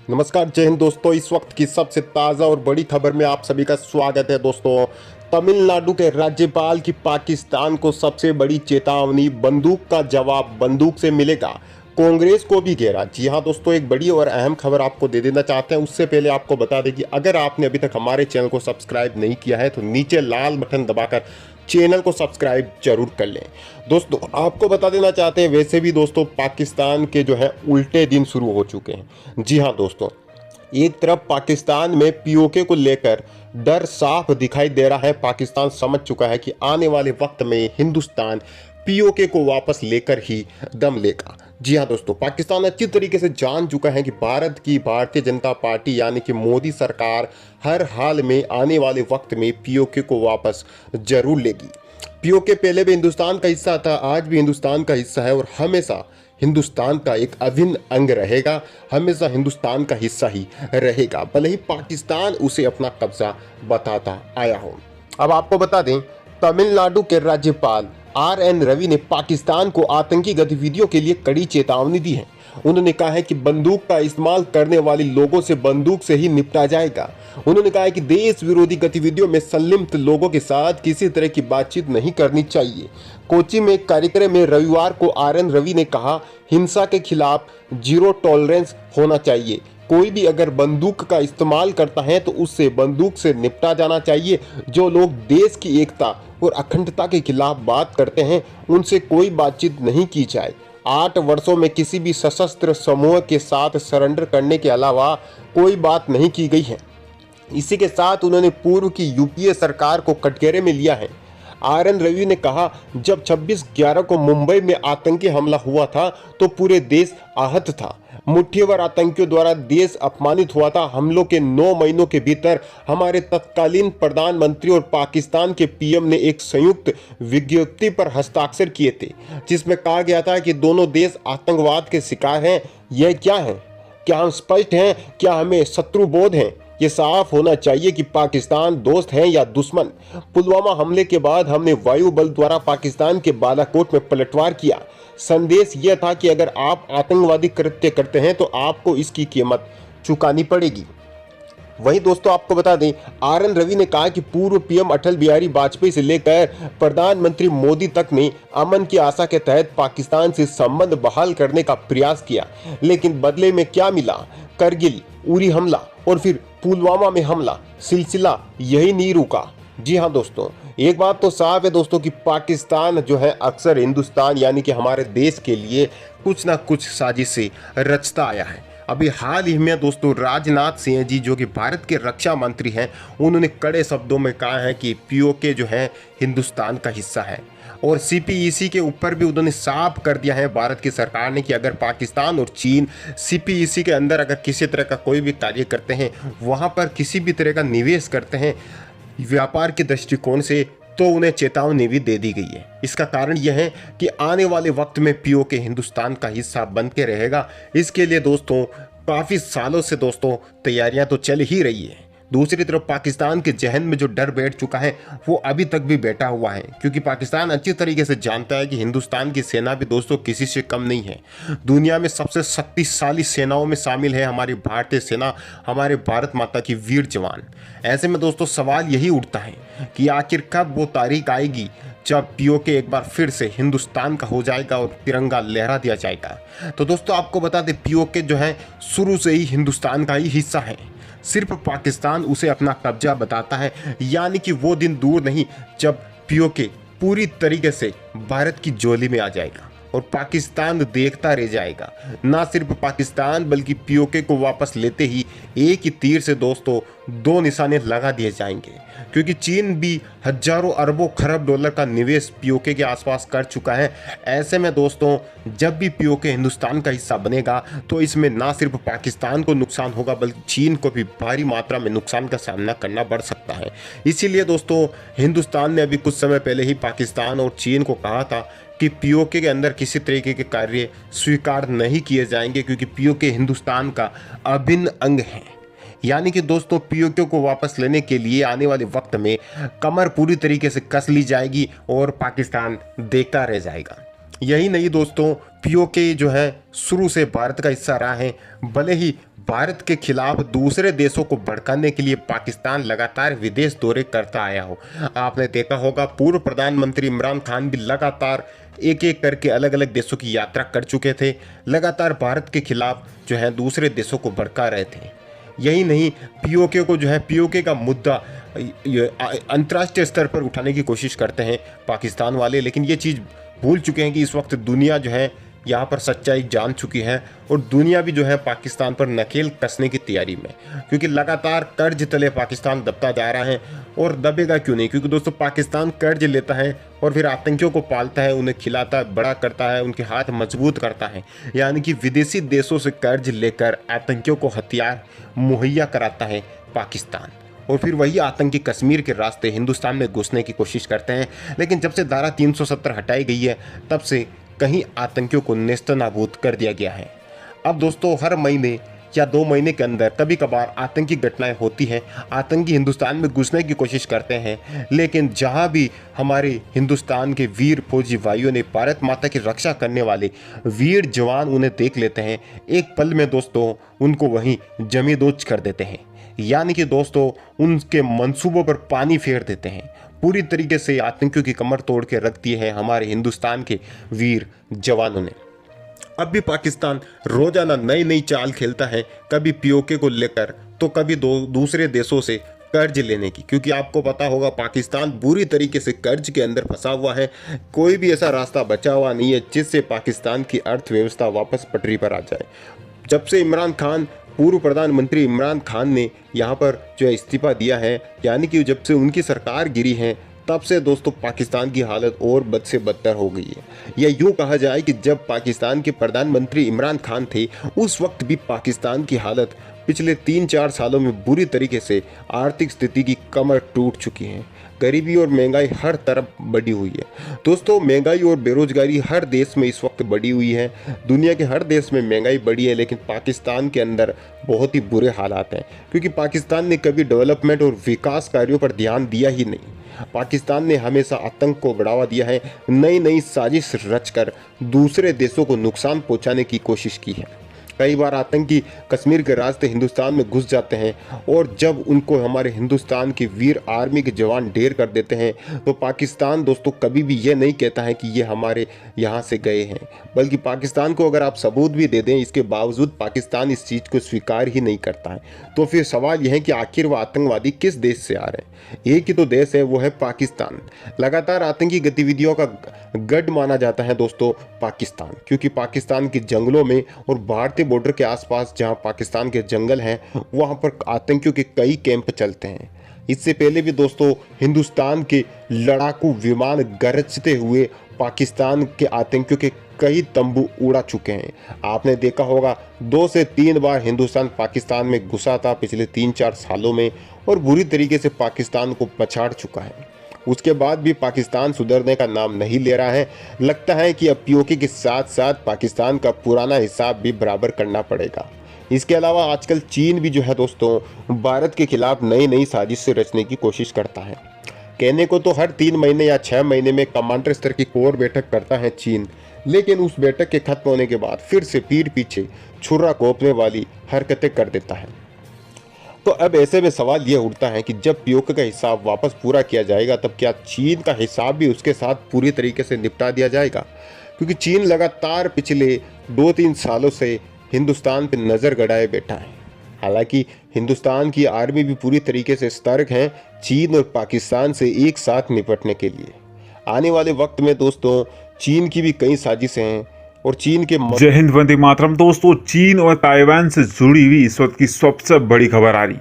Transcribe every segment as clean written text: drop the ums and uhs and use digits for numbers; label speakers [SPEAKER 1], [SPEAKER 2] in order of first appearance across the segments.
[SPEAKER 1] नमस्कार, जय हिंद दोस्तों। इस वक्त की सबसे ताज़ा और बड़ी खबर में आप सभी का स्वागत है दोस्तों। तमिलनाडु के राज्यपाल की पाकिस्तान को सबसे बड़ी चेतावनी, बंदूक का जवाब बंदूक से मिलेगा, कांग्रेस को भी घेरा। जी हां दोस्तों, एक बड़ी और अहम खबर आपको दे देना चाहते हैं। उससे पहले आपको बता दें कि अगर आपने अभी तक हमारे चैनल को सब्सक्राइब नहीं किया है तो नीचे लाल बटन दबाकर चैनल को सब्सक्राइब जरूर कर लें। दोस्तों आपको बता देना चाहते हैं, वैसे भी दोस्तों पाकिस्तान के जो है उल्टे दिन शुरू हो चुके हैं। जी हाँ दोस्तों, एक तरफ पाकिस्तान में पीओके को लेकर डर साफ दिखाई दे रहा है। पाकिस्तान समझ चुका है कि आने वाले वक्त में हिंदुस्तान पीओके को वापस लेकर ही दम लेगा। जी हाँ दोस्तों, पाकिस्तान अच्छी तरीके से जान चुका है कि भारत की भारतीय जनता पार्टी यानी कि मोदी सरकार हर हाल में आने वाले वक्त में पीओके को वापस जरूर लेगी। पीओके पहले भी हिंदुस्तान का हिस्सा था, आज भी हिंदुस्तान का हिस्सा है और हमेशा हिंदुस्तान का एक अभिन्न अंग रहेगा, हमेशा हिंदुस्तान का हिस्सा ही रहेगा, भले ही पाकिस्तान उसे अपना कब्जा बताता आया हो। अब आपको बता दें, तमिलनाडु के राज्यपाल RN रवि ने पाकिस्तान को आतंकी गतिविधियों के लिए कड़ी चेतावनी दी है। उन्होंने कहा है कि बंदूक का इस्तेमाल करने वाले लोगों से बंदूक से ही निपटा जाएगा। उन्होंने कहा है कि देश विरोधी गतिविधियों में संलिप्त लोगों के साथ किसी तरह की बातचीत नहीं करनी चाहिए। कोच्चि में एक कार्यक्रम में रविवार को RN रवि ने कहा, हिंसा के खिलाफ जीरो टॉलरेंस होना चाहिए। कोई भी अगर बंदूक का इस्तेमाल करता है तो उससे बंदूक से निपटा जाना चाहिए। जो लोग देश की एकता और अखंडता के खिलाफ बात करते हैं उनसे कोई बातचीत नहीं की जाए। 8 वर्षों में किसी भी सशस्त्र समूह के साथ सरेंडर करने के अलावा कोई बात नहीं की गई है। इसी के साथ उन्होंने पूर्व की यूपीए सरकार को कटघरे में लिया है। RN रवि ने कहा, जब 26/11 को मुंबई में आतंकी हमला हुआ था तो पूरे देश आहत था। मुट्ठीभर आतंकियों द्वारा देश अपमानित हुआ था। हमलों के 9 महीनों के भीतर हमारे तत्कालीन प्रधानमंत्री और पाकिस्तान के PM ने एक संयुक्त विज्ञप्ति पर हस्ताक्षर किए थे, जिसमें कहा गया था कि दोनों देश आतंकवाद के शिकार हैं। यह क्या है? क्या हम स्पष्ट हैं? क्या हमें शत्रु बोध है? ये साफ होना चाहिए कि पाकिस्तान दोस्त है या दुश्मन। पुलवामा हमले के बाद हमने वायु बल द्वारा पाकिस्तान के बालाकोट में पलटवार किया। संदेश यह था कि अगर आप आतंकवादी कृत्य करते हैं तो आपको इसकी कीमत चुकानी पड़ेगी। वहीं दोस्तों आपको बता दें, RN रवि ने कहा कि पूर्व PM अटल बिहारी वाजपेयी से लेकर प्रधानमंत्री मोदी तक ने अमन की आशा के तहत पाकिस्तान से संबंध बहाल करने का प्रयास किया, लेकिन बदले में क्या मिला? करगिल, उरी हमला और फिर पुलवामा में हमला, सिलसिला यही नहीं रुका। जी हाँ दोस्तों, एक बात तो साफ है दोस्तों कि पाकिस्तान जो है अक्सर हिंदुस्तान यानी कि हमारे देश के लिए कुछ ना कुछ साजिशें रचता आया है। अभी हाल ही में दोस्तों राजनाथ सिंह जी जो कि भारत के रक्षा मंत्री हैं, उन्होंने कड़े शब्दों में कहा है कि पीओके जो है हिंदुस्तान का हिस्सा है और CPEC के ऊपर भी उन्होंने साफ कर दिया है भारत की सरकार ने कि अगर पाकिस्तान और चीन CPEC के अंदर अगर किसी तरह का कोई भी कार्य करते हैं, वहाँ पर किसी भी तरह का निवेश करते हैं व्यापार के दृष्टिकोण से, तो उन्हें चेतावनी भी दे दी गई है। इसका कारण यह है कि आने वाले वक्त में पीओके हिंदुस्तान का हिस्सा बन के रहेगा। इसके लिए दोस्तों काफ़ी सालों से दोस्तों तैयारियां तो चल ही रही है। दूसरी तरफ पाकिस्तान के जहन में जो डर बैठ चुका है वो अभी तक भी बैठा हुआ है, क्योंकि पाकिस्तान अच्छी तरीके से जानता है कि हिंदुस्तान की सेना भी दोस्तों किसी से कम नहीं है। दुनिया में सबसे शक्तिशाली सेनाओं में शामिल है हमारी भारतीय सेना, हमारे भारत माता की वीर जवान। ऐसे में दोस्तों सवाल यही उठता है कि आखिर कब वो तारीख आएगी जब पीओके एक बार फिर से हिंदुस्तान का हो जाएगा और तिरंगा लहरा दिया जाएगा। तो दोस्तों आपको बता दें, पीओके जो है शुरू से ही हिंदुस्तान का ही हिस्सा है, सिर्फ पाकिस्तान उसे अपना कब्जा बताता है। यानी कि वो दिन दूर नहीं जब पीओके पूरी तरीके से भारत की झोली में आ जाएगा और पाकिस्तान देखता रह जाएगा। ना सिर्फ पाकिस्तान बल्कि पीओके को वापस लेते ही एक ही तीर से दोस्तों 2 निशाने लगा दिए जाएंगे, क्योंकि चीन भी हजारों अरबों खरब डॉलर का निवेश पीओके के आसपास कर चुका है। ऐसे में दोस्तों जब भी पीओके हिंदुस्तान का हिस्सा बनेगा तो इसमें ना सिर्फ पाकिस्तान को नुकसान होगा बल्कि चीन को भी भारी मात्रा में नुकसान का सामना करना पड़ सकता है। इसीलिए दोस्तों हिंदुस्तान ने अभी कुछ समय पहले ही पाकिस्तान और चीन को कहा था कि पीओके के अंदर किसी तरीके के कार्य स्वीकार नहीं किए जाएंगे, क्योंकि पीओके हिंदुस्तान का अभिन्न अंग है। यानी कि दोस्तों पीओके को वापस लेने के लिए आने वाले वक्त में कमर पूरी तरीके से कस ली जाएगी और पाकिस्तान देखता रह जाएगा। यही नहीं दोस्तों, पीओके जो है शुरू से भारत का हिस्सा रहा है, भले ही भारत के खिलाफ दूसरे देशों को भड़काने के लिए पाकिस्तान लगातार विदेश दौरे करता आया हो। आपने देखा होगा पूर्व प्रधानमंत्री इमरान खान भी लगातार एक एक करके अलग अलग देशों की यात्रा कर चुके थे, लगातार भारत के खिलाफ जो है दूसरे देशों को भड़का रहे थे। यही नहीं, पीओके को जो है पीओके का मुद्दा अंतर्राष्ट्रीय स्तर पर उठाने की कोशिश करते हैं पाकिस्तान वाले, लेकिन ये चीज़ भूल चुके हैं कि इस वक्त दुनिया जो है यहाँ पर सच्चाई जान चुकी है और दुनिया भी जो है पाकिस्तान पर नकेल कसने की तैयारी में, क्योंकि लगातार कर्ज तले पाकिस्तान दबता जा रहा है। और दबेगा क्यों नहीं, क्योंकि दोस्तों पाकिस्तान कर्ज लेता है और फिर आतंकियों को पालता है, उन्हें खिलाता है, बड़ा करता है, उनके हाथ मजबूत करता है, यानी कि विदेशी देशों से कर्ज लेकर आतंकियों को हथियार मुहैया कराता है पाकिस्तान। और फिर वही आतंकी कश्मीर के रास्ते हिंदुस्तान में घुसने की कोशिश करते हैं। लेकिन जब से धारा 370 हटाई गई है तब से कहीं आतंकियों को नेस्तनाबूद कर दिया गया है। अब दोस्तों हर महीने या 2 महीने के अंदर कभी कभार आतंकी घटनाएं होती हैं, आतंकी हिंदुस्तान में घुसने की कोशिश करते हैं, लेकिन जहां भी हमारे हिंदुस्तान के वीर फौजी भाइयों ने, भारत माता की रक्षा करने वाले वीर जवान उन्हें देख लेते हैं, एक पल में दोस्तों उनको वहीं जमींदोज कर देते हैं, यानी कि दोस्तों उनके मंसूबों पर पानी फेर देते हैं। पूरी तरीके से आतंकियों की कमर तोड़ के रख दी है हमारे हिंदुस्तान के वीर जवानों ने। अब भी पाकिस्तान रोजाना नई नई चाल खेलता है, कभी पीओके को लेकर तो कभी दूसरे देशों से कर्ज लेने की, क्योंकि आपको पता होगा पाकिस्तान बुरी तरीके से कर्ज के अंदर फंसा हुआ है। कोई भी ऐसा रास्ता बचा हुआ नहीं है जिससे पाकिस्तान की अर्थव्यवस्था वापस पटरी पर आ जाए। जब से इमरान खान, पूर्व प्रधानमंत्री इमरान खान ने यहाँ पर जो है इस्तीफा दिया है, यानी कि जब से उनकी सरकार गिरी है, तब से दोस्तों पाकिस्तान की हालत और बद से बदतर हो गई है। या यूँ कहा जाए कि जब पाकिस्तान के प्रधानमंत्री इमरान खान थे उस वक्त भी पाकिस्तान की हालत पिछले 3-4 सालों में बुरी तरीके से आर्थिक स्थिति की कमर टूट चुकी है। गरीबी और महंगाई हर तरफ बढ़ी हुई है। दोस्तों महंगाई और बेरोजगारी हर देश में इस वक्त बढ़ी हुई है, दुनिया के हर देश में महंगाई बढ़ी है, लेकिन पाकिस्तान के अंदर बहुत ही बुरे हालात हैं, क्योंकि पाकिस्तान ने कभी डेवलपमेंट और विकास कार्यों पर ध्यान दिया ही नहीं। पाकिस्तान ने हमेशा आतंक को बढ़ावा दिया है, नई नई साजिश रचकर दूसरे देशों को नुकसान पहुंचाने की कोशिश की है। कई बार आतंकी कश्मीर के रास्ते हिंदुस्तान में घुस जाते हैं और जब उनको हमारे हिंदुस्तान की वीर आर्मी के जवान ढेर कर देते हैं तो पाकिस्तान दोस्तों कभी भी ये नहीं कहता है कि ये हमारे यहाँ से गए हैं, बल्कि पाकिस्तान को अगर आप सबूत भी दे दें इसके बावजूद पाकिस्तान इस चीज़ को स्वीकार ही नहीं करता है। तो फिर सवाल यह है कि आखिर वो आतंकवादी किस देश से आ रहे हैं? एक ही तो देश है, वो है पाकिस्तान। लगातार आतंकी गतिविधियों का गढ़ माना जाता है दोस्तों पाकिस्तान, क्योंकि पाकिस्तान के जंगलों में और भारतीय बॉर्डर के आसपास जहां पाकिस्तान के जंगल हैं वहां पर आतंकियों के कई कैंप चलते हैं। इससे पहले भी दोस्तों हिंदुस्तान के लड़ाकू विमान गरजते हुए पाकिस्तान के आतंकियों के कई तंबू उड़ा चुके हैं। आपने देखा होगा 2 से 3 बार हिंदुस्तान पाकिस्तान में घुसा था पिछले 3-4 सालों में और बुरी तरीके से पाकिस्तान को पछाड़ चुका है। उसके बाद भी पाकिस्तान सुधरने का नाम नहीं ले रहा है। लगता है कि अब पीओके के साथ साथ पाकिस्तान का पुराना हिसाब भी बराबर करना पड़ेगा। इसके अलावा आजकल चीन भी जो है दोस्तों भारत के खिलाफ नई नई साजिश से रचने की कोशिश करता है। कहने को तो हर 3 महीने या 6 महीने में कमांडर स्तर की कोर बैठक करता है चीन, लेकिन उस बैठक के खत्म होने के बाद फिर से पीठ पीछे छुरा घोंपने वाली हरकतें कर देता है। तो अब ऐसे में सवाल यह उठता है कि जब पीओके का हिसाब वापस पूरा किया जाएगा तब क्या चीन का हिसाब भी उसके साथ पूरी तरीके से निपटा दिया जाएगा? क्योंकि चीन लगातार पिछले 2-3 सालों से हिंदुस्तान पर नज़र गड़ाए बैठा है। हालांकि हिंदुस्तान की आर्मी भी पूरी तरीके से सतर्क है चीन और पाकिस्तान से एक साथ निपटने के लिए। आने वाले वक्त में दोस्तों चीन की भी कई साजिशें हैं और चीन के
[SPEAKER 2] जय हिंद वंदे मातरम। दोस्तों चीन और ताइवान से जुड़ी हुई इस वक्त की सबसे बड़ी खबर आ रही।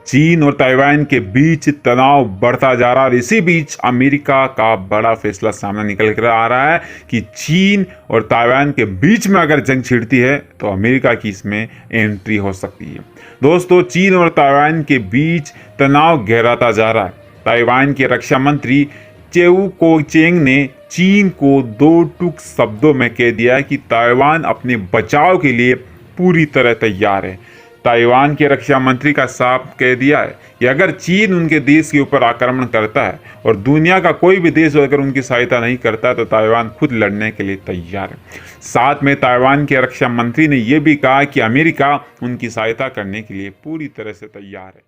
[SPEAKER 2] चीन और ताइवान के बीच तनाव बढ़ता जा रहा है और इसी बीच अमेरिका का बड़ा फैसला सामने निकल कर आ रहा है कि चीन और ताइवान के बीच में अगर जंग छिड़ती है तो अमेरिका की इसमें एंट्री हो सकती है। दोस्तों चीन और ताइवान के बीच तनाव गहराता जा रहा है। ताइवान के रक्षा मंत्री चेऊ कोचेंग ने चीन को 2 टूक शब्दों में कह दिया कि ताइवान अपने बचाव के लिए पूरी तरह तैयार है। ताइवान के रक्षा मंत्री का साफ कह दिया है कि अगर चीन उनके देश के ऊपर आक्रमण करता है और दुनिया का कोई भी देश अगर उनकी सहायता नहीं करता तो ताइवान खुद लड़ने के लिए तैयार है। साथ में ताइवान के रक्षा मंत्री ने यह भी कहा कि अमेरिका उनकी सहायता करने के लिए पूरी तरह से तैयार है।